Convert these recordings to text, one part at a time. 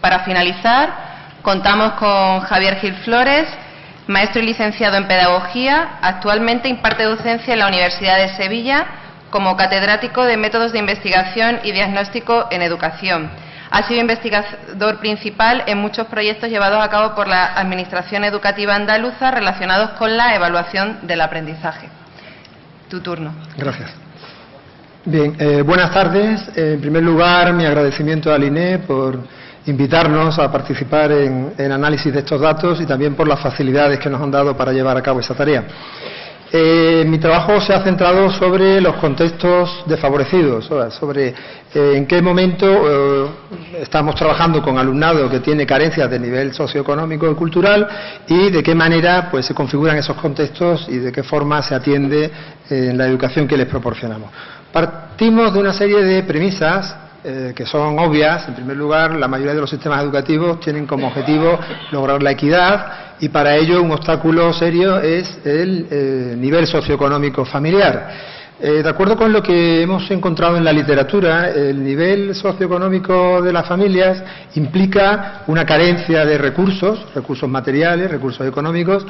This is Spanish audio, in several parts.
Para finalizar, contamos con Javier Gil Flores, maestro y licenciado en Pedagogía. Actualmente imparte docencia en la Universidad de Sevilla como catedrático de Métodos de Investigación y Diagnóstico en Educación. Ha sido investigador principal en muchos proyectos llevados a cabo por la Administración Educativa Andaluza relacionados con la evaluación del aprendizaje. Tu turno. Gracias. Bien, buenas tardes. En primer lugar, mi agradecimiento al INE por invitarnos a participar en el análisis de estos datos y también por las facilidades que nos han dado para llevar a cabo esa tarea. Mi trabajo se ha centrado sobre los contextos desfavorecidos, sobre en qué momento estamos trabajando con alumnado que tiene carencias de nivel socioeconómico y cultural y de qué manera pues se configuran esos contextos y de qué forma se atiende en la educación que les proporcionamos. Partimos de una serie de premisas que son obvias. En primer lugar, la mayoría de los sistemas educativos tienen como objetivo lograr la equidad y para ello un obstáculo serio es el nivel socioeconómico familiar. De acuerdo con lo que hemos encontrado en la literatura, el nivel socioeconómico de las familias implica una carencia de recursos materiales, recursos económicos,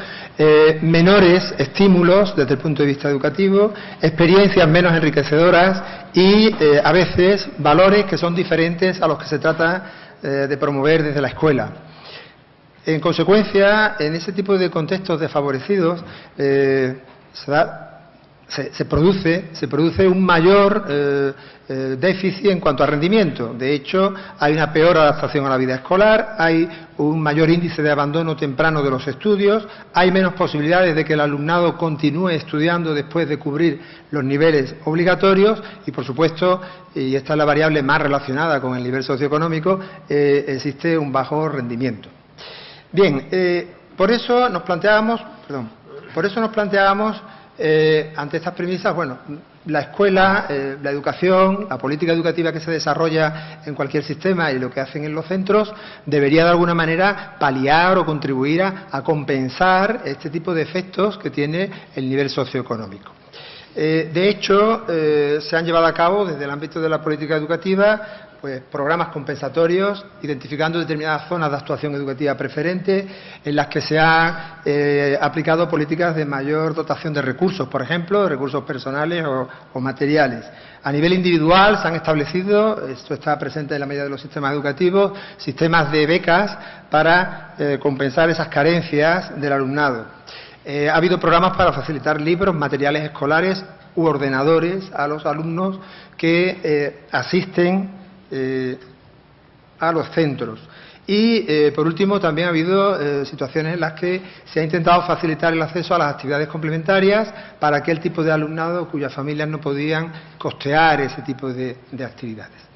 menores estímulos desde el punto de vista educativo, experiencias menos enriquecedoras y a veces valores que son diferentes a los que se trata de promover desde la escuela. En consecuencia, en ese tipo de contextos desfavorecidos se produce un mayor déficit en cuanto a rendimiento. De hecho, hay una peor adaptación a la vida escolar, hay un mayor índice de abandono temprano de los estudios, hay menos posibilidades de que el alumnado continúe estudiando después de cubrir los niveles obligatorios y, por supuesto, y esta es la variable más relacionada con el nivel socioeconómico, existe un bajo rendimiento. Bien, por eso nos planteábamos ante estas premisas, bueno, la escuela, la educación, la política educativa que se desarrolla en cualquier sistema y lo que hacen en los centros debería de alguna manera paliar o contribuir a compensar este tipo de efectos que tiene el nivel socioeconómico. De hecho, se han llevado a cabo desde el ámbito de la política educativa pues programas compensatorios, identificando determinadas zonas de actuación educativa preferente en las que se han aplicado políticas de mayor dotación de recursos, por ejemplo, de recursos personales o materiales. A nivel individual se han establecido, esto está presente en la mayoría de los sistemas educativos, sistemas de becas para compensar esas carencias del alumnado. Ha habido programas para facilitar libros, materiales escolares u ordenadores a los alumnos que asisten a los centros. Y, por último, también ha habido situaciones en las que se ha intentado facilitar el acceso a las actividades complementarias para aquel tipo de alumnado cuyas familias no podían costear ese tipo de actividades.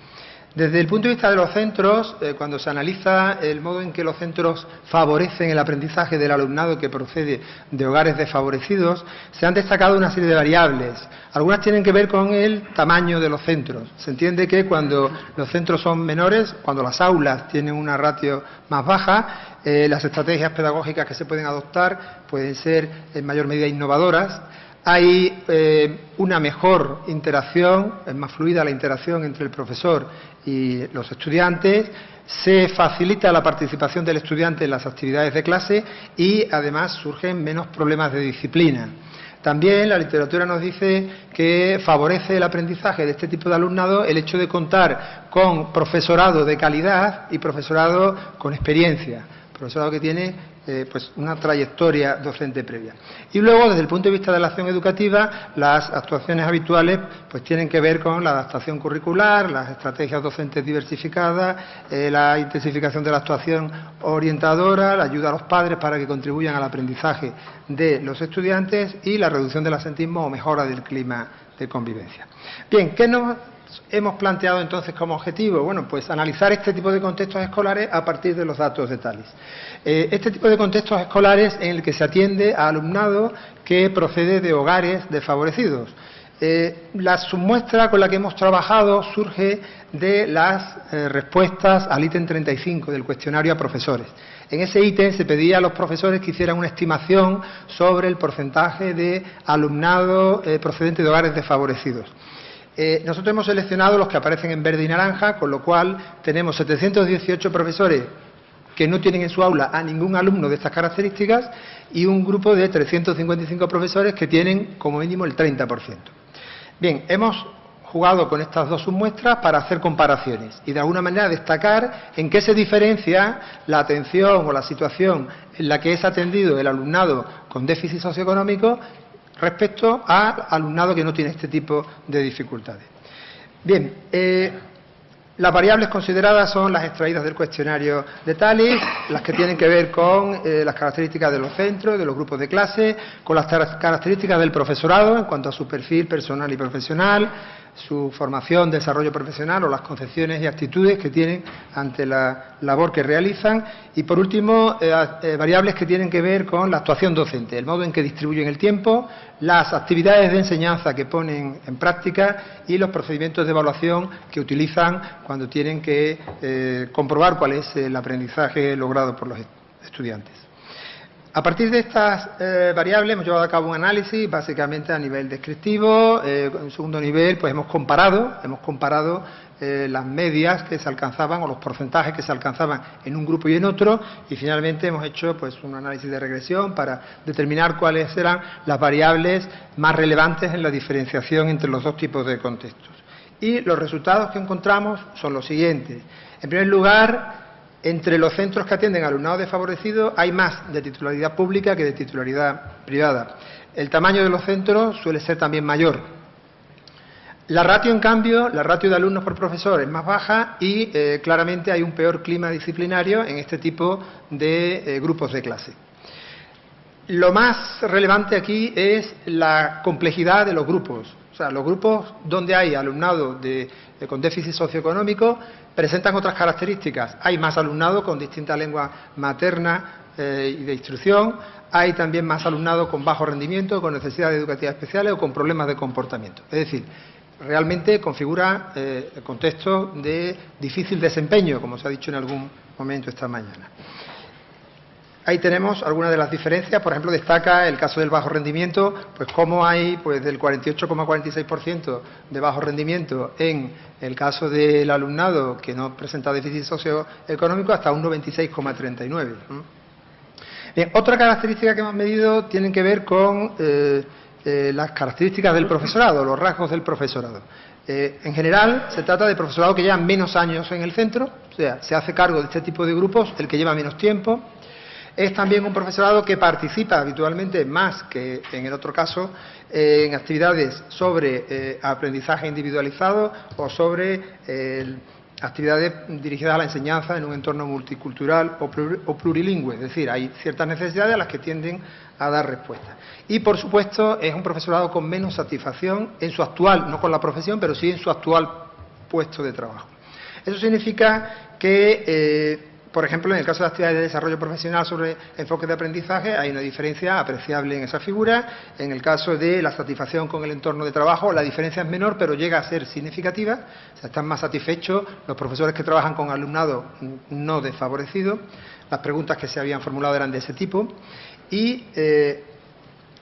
Desde el punto de vista de los centros, cuando se analiza el modo en que los centros favorecen el aprendizaje del alumnado que procede de hogares desfavorecidos, se han destacado una serie de variables. Algunas tienen que ver con el tamaño de los centros. Se entiende que cuando los centros son menores, cuando las aulas tienen una ratio más baja, las estrategias pedagógicas que se pueden adoptar pueden ser en mayor medida innovadoras. Hay una mejor interacción, es más fluida la interacción entre el profesor y los estudiantes, se facilita la participación del estudiante en las actividades de clase y además surgen menos problemas de disciplina. También la literatura nos dice que favorece el aprendizaje de este tipo de alumnado el hecho de contar con profesorado de calidad y profesorado con experiencia, profesorado que tiene pues una trayectoria docente previa. Y luego, desde el punto de vista de la acción educativa, las actuaciones habituales pues tienen que ver con la adaptación curricular, las estrategias docentes diversificadas, la intensificación de la actuación orientadora, la ayuda a los padres para que contribuyan al aprendizaje de los estudiantes y la reducción del absentismo o mejora del clima de convivencia. Bien, ¿qué nos hemos planteado entonces como objetivo? Bueno, pues analizar este tipo de contextos escolares a partir de los datos de TALIS. Este tipo de contextos escolares en el que se atiende a alumnado que procede de hogares desfavorecidos. La submuestra con la que hemos trabajado surge de las respuestas al ítem 35 del cuestionario a profesores. En ese ítem se pedía a los profesores que hicieran una estimación sobre el porcentaje de alumnado procedente de hogares desfavorecidos. Nosotros hemos seleccionado los que aparecen en verde y naranja, con lo cual tenemos 718 profesores que no tienen en su aula a ningún alumno de estas características y un grupo de 355 profesores que tienen como mínimo el 30%. Bien, hemos jugado con estas dos submuestras para hacer comparaciones y de alguna manera destacar en qué se diferencia la atención o la situación en la que es atendido el alumnado con déficit socioeconómico respecto al alumnado que no tiene este tipo de dificultades. Bien, las variables consideradas son las extraídas del cuestionario de TALIS, las que tienen que ver con las características de los centros, de los grupos de clase, con las características del profesorado en cuanto a su perfil personal y profesional, su formación, desarrollo profesional o las concepciones y actitudes que tienen ante la labor que realizan y, por último, variables que tienen que ver con la actuación docente, el modo en que distribuyen el tiempo, las actividades de enseñanza que ponen en práctica y los procedimientos de evaluación que utilizan cuando tienen que comprobar cuál es el aprendizaje logrado por los estudiantes. A partir de estas variables hemos llevado a cabo un análisis básicamente a nivel descriptivo. En segundo nivel pues hemos comparado las medias que se alcanzaban o los porcentajes que se alcanzaban en un grupo y en otro y finalmente hemos hecho pues un análisis de regresión para determinar cuáles eran las variables más relevantes en la diferenciación entre los dos tipos de contextos. Y los resultados que encontramos son los siguientes. En primer lugar, entre los centros que atienden al alumnado desfavorecido hay más de titularidad pública que de titularidad privada. El tamaño de los centros suele ser también mayor. La ratio, en cambio, la ratio de alumnos por profesor es más baja y claramente hay un peor clima disciplinario en este tipo de grupos de clase. Lo más relevante aquí es la complejidad de los grupos. O sea, los grupos donde hay alumnado con déficit socioeconómico presentan otras características. Hay más alumnado con distinta lengua materna y de instrucción. Hay también más alumnado con bajo rendimiento, con necesidades educativas especiales o con problemas de comportamiento. Es decir, realmente configura contextos de difícil desempeño, como se ha dicho en algún momento esta mañana. Ahí tenemos algunas de las diferencias. Por ejemplo, destaca el caso del bajo rendimiento, pues cómo hay pues del 48,46% de bajo rendimiento en el caso del alumnado que no presenta déficit socioeconómico hasta un 96,39%. Bien, otra característica que hemos medido tiene que ver con las características del profesorado, los rasgos del profesorado. En general, se trata de profesorado que lleva menos años en el centro, o sea, se hace cargo de este tipo de grupos el que lleva menos tiempo. Es también un profesorado que participa habitualmente más que en el otro caso en actividades sobre aprendizaje individualizado o sobre actividades dirigidas a la enseñanza en un entorno multicultural o plurilingüe. Es decir, hay ciertas necesidades a las que tienden a dar respuesta. Y, por supuesto, es un profesorado con menos satisfacción en su actual, no con la profesión, pero sí en su actual puesto de trabajo. Eso significa que por ejemplo, en el caso de actividades de desarrollo profesional sobre enfoque de aprendizaje, hay una diferencia apreciable en esa figura. En el caso de la satisfacción con el entorno de trabajo, la diferencia es menor, pero llega a ser significativa. O sea, están más satisfechos los profesores que trabajan con alumnado no desfavorecido. Las preguntas que se habían formulado eran de ese tipo. Y,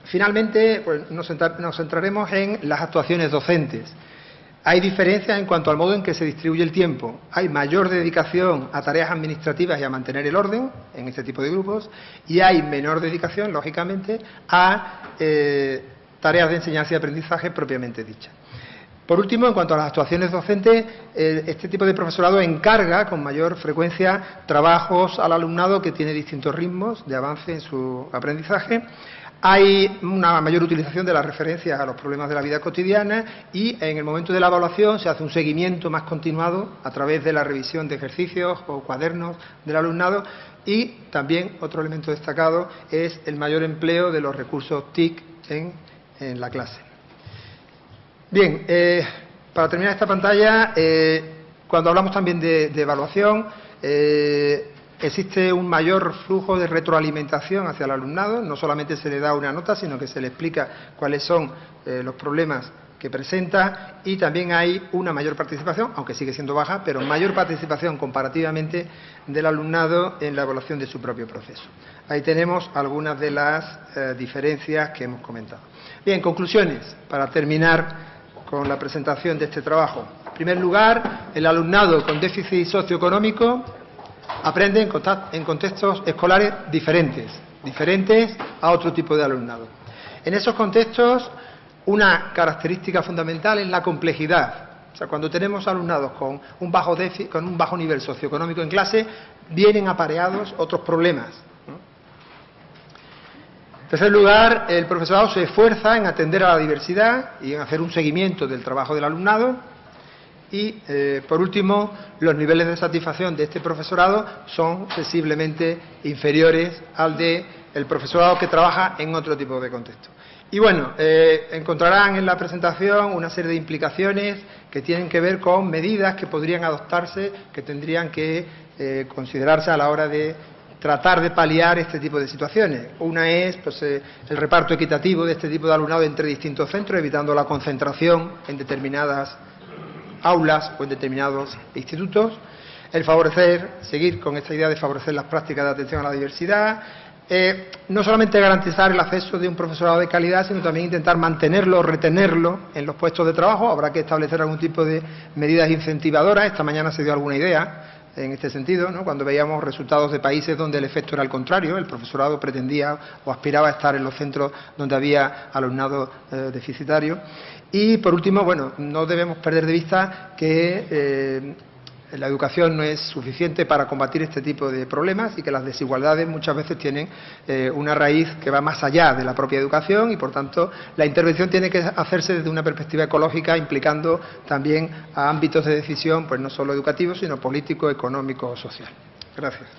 finalmente, pues, nos centraremos en las actuaciones docentes. Hay diferencias en cuanto al modo en que se distribuye el tiempo. Hay mayor dedicación a tareas administrativas y a mantener el orden en este tipo de grupos y hay menor dedicación, lógicamente, a tareas de enseñanza y aprendizaje propiamente dichas. Por último, en cuanto a las actuaciones docentes, este tipo de profesorado encarga con mayor frecuencia trabajos al alumnado que tiene distintos ritmos de avance en su aprendizaje. Hay una mayor utilización de las referencias a los problemas de la vida cotidiana y en el momento de la evaluación se hace un seguimiento más continuado a través de la revisión de ejercicios o cuadernos del alumnado y también otro elemento destacado es el mayor empleo de los recursos TIC en la clase. Bien, para terminar esta pantalla, cuando hablamos también de evaluación, existe un mayor flujo de retroalimentación hacia el alumnado, no solamente se le da una nota, sino que se le explica cuáles son los problemas que presenta y también hay una mayor participación, aunque sigue siendo baja, pero mayor participación comparativamente del alumnado en la evaluación de su propio proceso. Ahí tenemos algunas de las diferencias que hemos comentado. Bien, conclusiones, para terminar con la presentación de este trabajo. En primer lugar, el alumnado con déficit socioeconómico aprende en contextos escolares diferentes a otro tipo de alumnado. En esos contextos, una característica fundamental es la complejidad. O sea, cuando tenemos alumnados con un bajo nivel socioeconómico en clase, vienen apareados otros problemas, ¿no? En tercer lugar, el profesorado se esfuerza en atender a la diversidad y en hacer un seguimiento del trabajo del alumnado. Y, por último, los niveles de satisfacción de este profesorado son sensiblemente inferiores al del profesorado que trabaja en otro tipo de contexto. Y bueno, encontrarán en la presentación una serie de implicaciones que tienen que ver con medidas que podrían adoptarse, que tendrían que considerarse a la hora de tratar de paliar este tipo de situaciones. Una es pues, el reparto equitativo de este tipo de alumnado entre distintos centros, evitando la concentración en determinadas aulas o en determinados institutos. El seguir con esta idea de favorecer las prácticas de atención a la diversidad. No solamente garantizar el acceso de un profesorado de calidad, sino también intentar mantenerlo o retenerlo en los puestos de trabajo. Habrá que establecer algún tipo de medidas incentivadoras. Esta mañana se dio alguna idea en este sentido, ¿no? Cuando veíamos resultados de países donde el efecto era el contrario, el profesorado pretendía o aspiraba a estar en los centros donde había alumnado deficitario. Y, por último, bueno, no debemos perder de vista que la educación no es suficiente para combatir este tipo de problemas y que las desigualdades muchas veces tienen una raíz que va más allá de la propia educación y, por tanto, la intervención tiene que hacerse desde una perspectiva ecológica, implicando también a ámbitos de decisión, pues no solo educativos, sino político, económico o social. Gracias.